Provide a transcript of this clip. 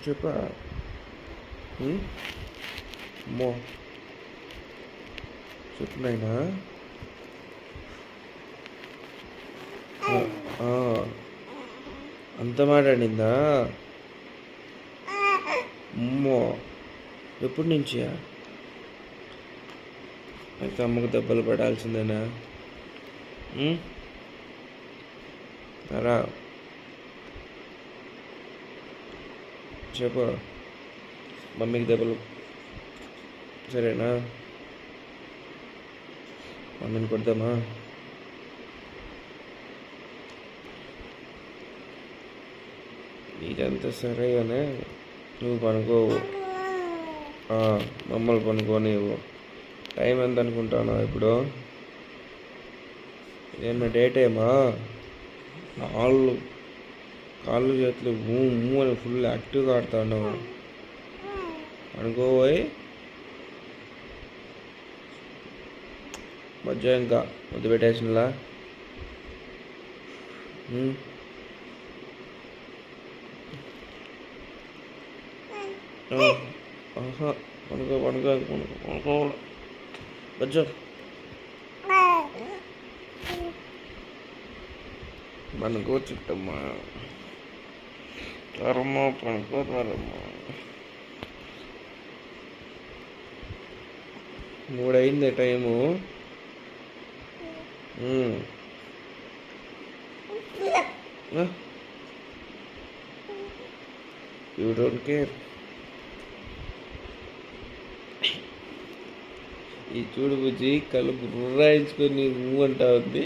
చెప్పా. అమ్మో చెప్పు నాయనా. అంత మాట్లాడిందా? అమ్మో ఎప్పటి నుంచి? అయితే అమ్మకు దెబ్బలు పడాల్సిందేనా? రా చెప్పు. మమ్మీకి దెబ్బలు సరేనా? మమ్మీని కొడదామా? ఇదంతా సరే కానీ నువ్వు పనుకోవు. మమ్మల్ని పనుకోనివ్వు. టైం ఎంత అనుకుంటాను ఇప్పుడు? ఏమన్నా డే టైమా? కాళ్ళు చేతులు మూవ్ అని ఫుల్ యాక్టివ్గా ఆడుతాను. అనుకోపోయి మధ్య ఇంకా ముద్దు పెట్టేసినలా. పనుకోవాలి మధ్య పనుకో చుట్టమ్మా. తరమ్మా పనుకోతారమ్మా. 3 అయింది టైము. You don't care. ఈ చూడు బుజ్జి కళ్ళు గుర్రాయించుకొని అంటా ఉంది.